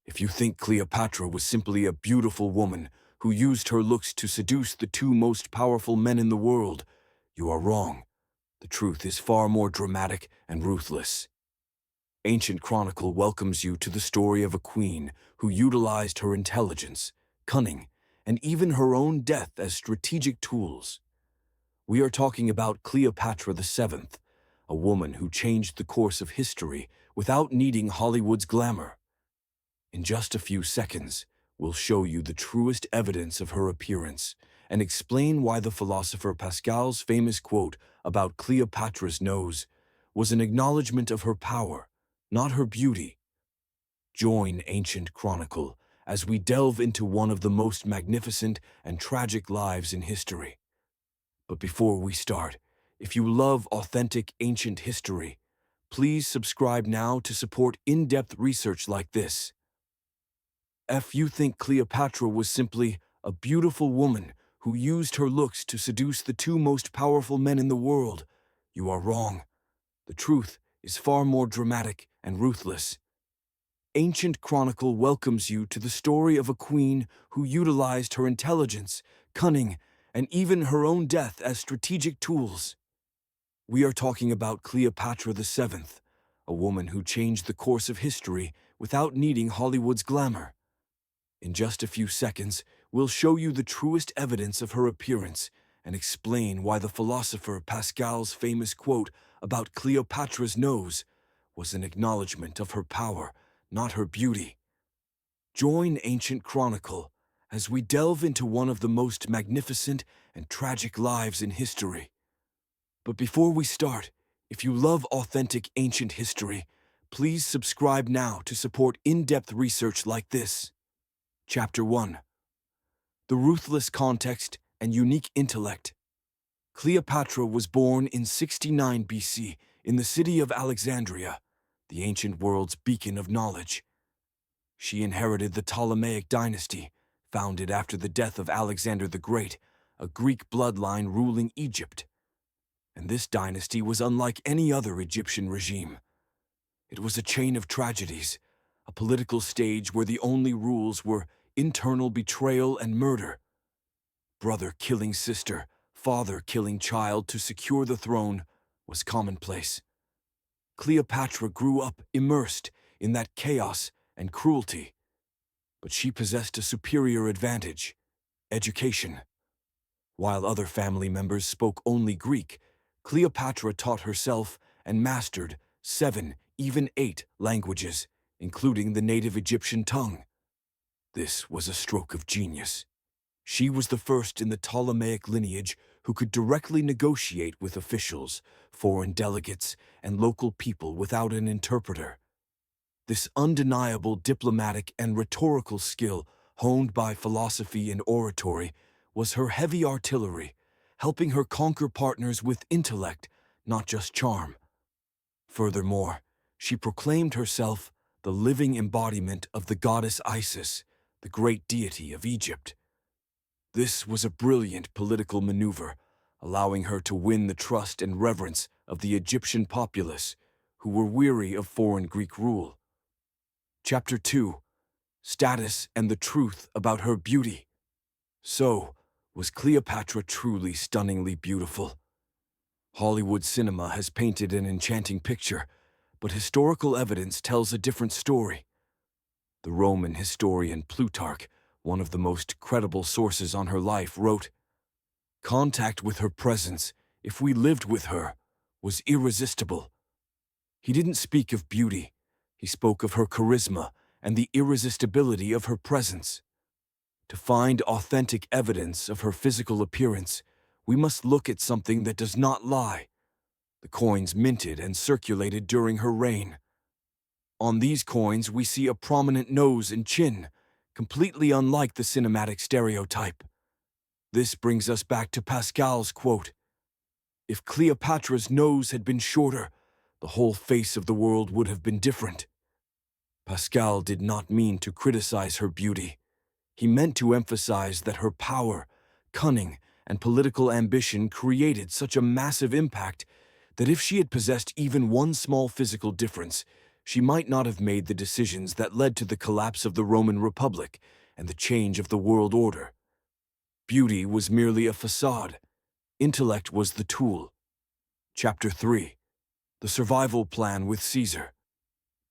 If you think Cleopatra was simply a beautiful woman who used her looks to seduce the two most powerful men in the world, you are wrong. The truth is far more dramatic and ruthless. Ancient Chronicle welcomes you to the story of a queen who utilized her intelligence, cunning, and even her own death as strategic tools. We are talking about Cleopatra II, a woman who changed the course of history without needing Hollywood's glamour. In just a few seconds, we'll show you the truest evidence of her appearance and explain why the philosopher Pascal's famous quote about Cleopatra's nose was an acknowledgement of her power, not her beauty. Join Ancient Chronicle as we delve into one of the most magnificent and tragic lives in history. But before we start, if you love authentic ancient history, please subscribe now to support in-depth research like this. If you think Cleopatra was simply a beautiful woman who used her looks to seduce the two most powerful men in the world, you are wrong. The truth is far more dramatic and ruthless. Ancient Chronicle welcomes you to the story of a queen who utilized her intelligence, cunning, and even her own death as strategic tools. We are talking about Cleopatra VII, a woman who changed the course of history without needing Hollywood's glamour. In just a few seconds, we'll show you the truest evidence of her appearance and explain why the philosopher Pascal's famous quote about Cleopatra's nose was an acknowledgement of her power, not her beauty. Join Ancient Chronicle as we delve into one of the most magnificent and tragic lives in history. But before we start, if you love authentic ancient history, please subscribe now to support in-depth research like this. Chapter 1. The Ruthless Context and Unique Intellect. Cleopatra was born in 69 BC in the city of Alexandria, the ancient world's beacon of knowledge. She inherited the Ptolemaic dynasty, founded after the death of Alexander the Great, a Greek bloodline ruling Egypt. And this dynasty was unlike any other Egyptian regime. It was a chain of tragedies, a political stage where the only rules were internal betrayal and murder. Brother killing sister, father killing child to secure the throne was commonplace. Cleopatra grew up immersed in that chaos and cruelty. But she possessed a superior advantage: education. While other family members spoke only Greek, Cleopatra taught herself and mastered 7, even 8 languages, including the native Egyptian tongue. This was a stroke of genius. She was the first in the Ptolemaic lineage who could directly negotiate with officials, foreign delegates, and local people without an interpreter. This undeniable diplomatic and rhetorical skill, honed by philosophy and oratory, was her heavy artillery, helping her conquer partners with intellect, not just charm. Furthermore, she proclaimed herself the living embodiment of the goddess Isis, the great deity of Egypt. This was a brilliant political maneuver, allowing her to win the trust and reverence of the Egyptian populace, who were weary of foreign Greek rule. Chapter 2. Status and the Truth About Her Beauty. So, was Cleopatra truly stunningly beautiful? Hollywood cinema has painted an enchanting picture, but historical evidence tells a different story. The Roman historian Plutarch, one of the most credible sources on her life, wrote, "Contact with her presence, if we lived with her, was irresistible." He didn't speak of beauty. He spoke of her charisma and the irresistibility of her presence. To find authentic evidence of her physical appearance, we must look at something that does not lie: the coins minted and circulated during her reign. On these coins, we see a prominent nose and chin, completely unlike the cinematic stereotype. This brings us back to Pascal's quote: "If Cleopatra's nose had been shorter, the whole face of the world would have been different." Pascal did not mean to criticize her beauty. He meant to emphasize that her power, cunning, and political ambition created such a massive impact that if she had possessed even one small physical difference, she might not have made the decisions that led to the collapse of the Roman Republic and the change of the world order. Beauty was merely a facade. Intellect was the tool. Chapter 3. The Survival Plan with Caesar.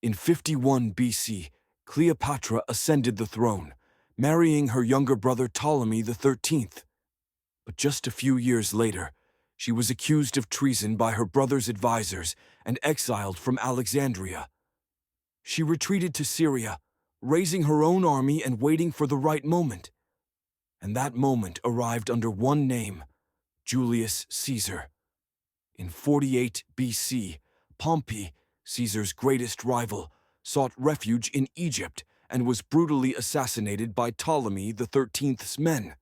In 51 BC, Cleopatra ascended the throne, marrying her younger brother Ptolemy XIII. But just a few years later, she was accused of treason by her brother's advisors and exiled from Alexandria. She retreated to Syria, raising her own army and waiting for the right moment. And that moment arrived under one name, Julius Caesar. In 48 BC, Pompey, Caesar's greatest rival, sought refuge in Egypt and was brutally assassinated by Ptolemy XIII's men.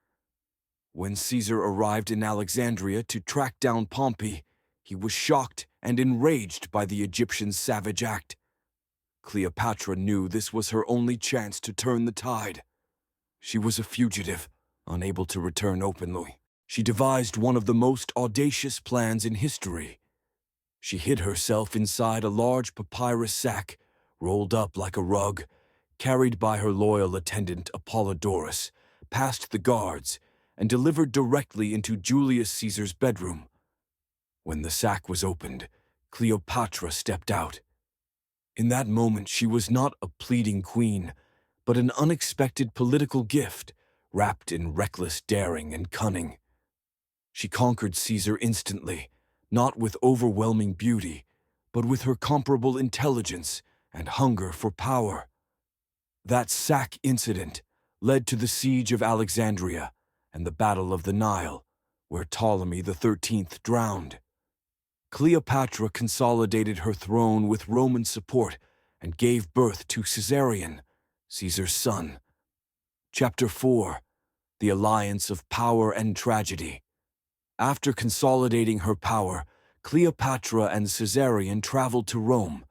When Caesar arrived in Alexandria to track down Pompey, he was shocked and enraged by the Egyptians' savage act. Cleopatra knew this was her only chance to turn the tide. She was a fugitive, unable to return openly. She devised one of the most audacious plans in history. She hid herself inside a large papyrus sack, rolled up like a rug, carried by her loyal attendant Apollodorus, past the guards, and delivered directly into Julius Caesar's bedroom. When the sack was opened, Cleopatra stepped out. In that moment, she was not a pleading queen, but an unexpected political gift, wrapped in reckless daring and cunning. She conquered Caesar instantly, not with overwhelming beauty, but with her comparable intelligence and hunger for power. That sack incident led to the siege of Alexandria and the Battle of the Nile, where Ptolemy XIII drowned. Cleopatra consolidated her throne with Roman support and gave birth to Caesarion, Caesar's son. Chapter 4. The Alliance of Power and Tragedy. After consolidating her power, Cleopatra and Caesarion traveled to Rome.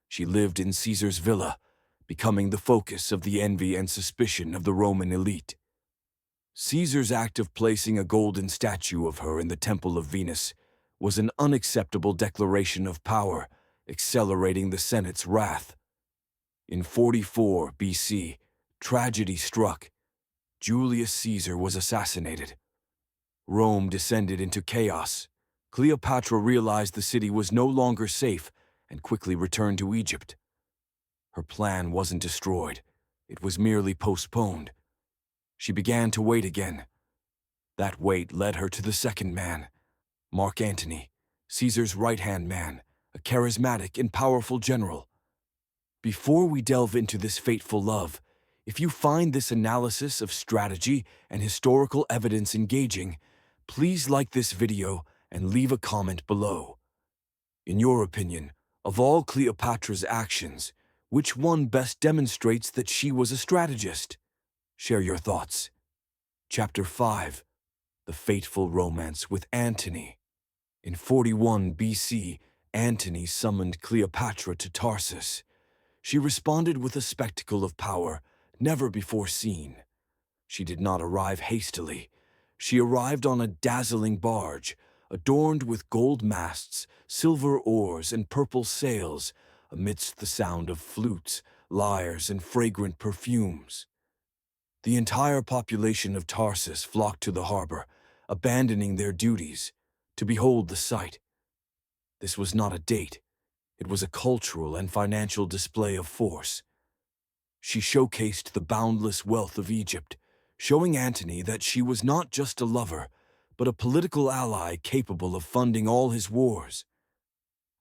She lived in Caesar's villa, becoming the focus of the envy and suspicion of the Roman elite. Caesar's act of placing a golden statue of her in the Temple of Venus was an unacceptable declaration of power, accelerating the Senate's wrath. In 44 BC, tragedy struck. Julius Caesar was assassinated. Rome descended into chaos. Cleopatra realized the city was no longer safe and quickly returned to Egypt. Her plan wasn't destroyed. It was merely postponed. She began to wait again. That wait led her to the second man, Mark Antony, Caesar's right-hand man, a charismatic and powerful general. Before we delve into this fateful love, if you find this analysis of strategy and historical evidence engaging, please like this video and leave a comment below. In your opinion, of all Cleopatra's actions, which one best demonstrates that she was a strategist? Share your thoughts. Chapter 5. The Fateful Romance with Antony. In 41 BC, Antony summoned Cleopatra to Tarsus. She responded with a spectacle of power never before seen. She did not arrive hastily. She arrived on a dazzling barge, adorned with gold masts, silver oars, and purple sails, amidst the sound of flutes, lyres, and fragrant perfumes. The entire population of Tarsus flocked to the harbor, abandoning their duties, to behold the sight. This was not a date. It was a cultural and financial display of force. She showcased the boundless wealth of Egypt, showing Antony that she was not just a lover, but a political ally capable of funding all his wars.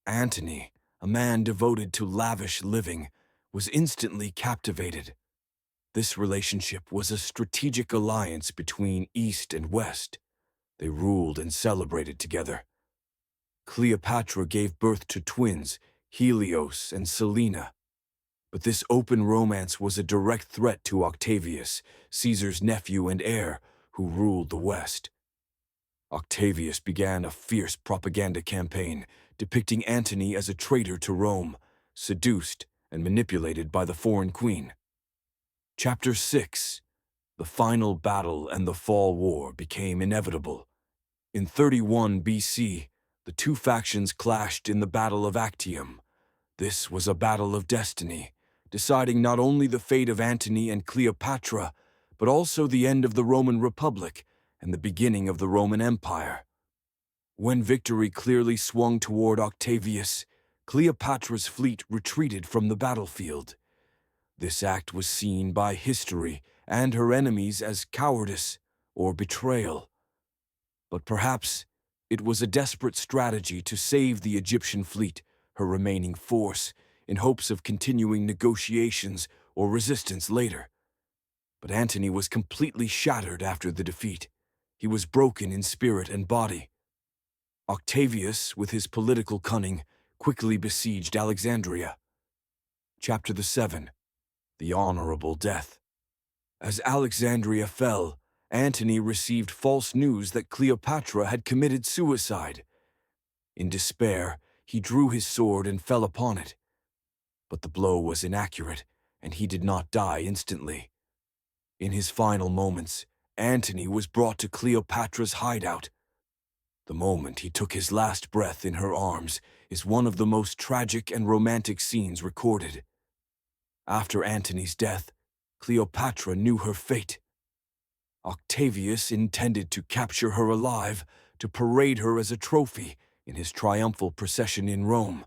Antony, a man devoted to lavish living, was instantly captivated. This relationship was a strategic alliance between East and West. They ruled and celebrated together. Cleopatra gave birth to twins, Helios and Selena. But this open romance was a direct threat to Octavius, Caesar's nephew and heir, who ruled the West. Octavius began a fierce propaganda campaign, depicting Antony as a traitor to Rome, seduced and manipulated by the foreign queen. Chapter 6. The final battle and the fall war became inevitable. In 31 BC, the two factions clashed in the Battle of Actium. This was a battle of destiny, deciding not only the fate of Antony and Cleopatra, but also the end of the Roman Republic and the beginning of the Roman Empire. When victory clearly swung toward Octavius, Cleopatra's fleet retreated from the battlefield. This act was seen by history and her enemies as cowardice or betrayal. But perhaps it was a desperate strategy to save the Egyptian fleet, her remaining force, in hopes of continuing negotiations or resistance later. But Antony was completely shattered after the defeat. He was broken in spirit and body. Octavius, with his political cunning, quickly besieged Alexandria. Chapter 7. The Honorable Death. As Alexandria fell, Antony received false news that Cleopatra had committed suicide. In despair, he drew his sword and fell upon it. But the blow was inaccurate, and he did not die instantly. In his final moments, Antony was brought to Cleopatra's hideout. The moment he took his last breath in her arms is one of the most tragic and romantic scenes recorded. After Antony's death, Cleopatra knew her fate. Octavius intended to capture her alive, to parade her as a trophy in his triumphal procession in Rome.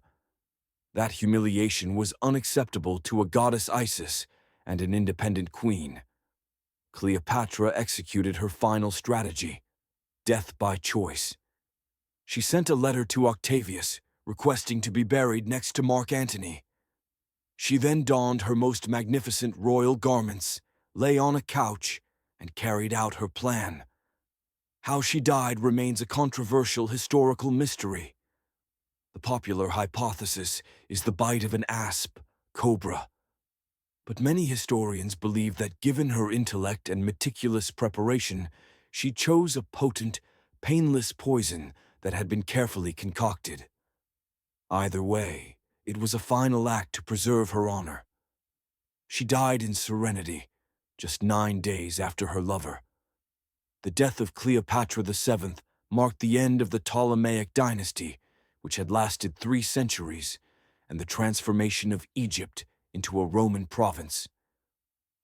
That humiliation was unacceptable to a goddess Isis and an independent queen. Cleopatra executed her final strategy, death by choice. She sent a letter to Octavius, requesting to be buried next to Mark Antony. She then donned her most magnificent royal garments, lay on a couch, and carried out her plan. How she died remains a controversial historical mystery. The popular hypothesis is the bite of an asp, cobra. But many historians believe that given her intellect and meticulous preparation, she chose a potent, painless poison that had been carefully concocted. Either way, it was a final act to preserve her honor. She died in serenity, just 9 days after her lover. The death of Cleopatra VII marked the end of the Ptolemaic dynasty, which had lasted 3 centuries, and the transformation of Egypt into a Roman province.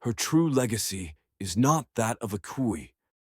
Her true legacy is not that of a queen,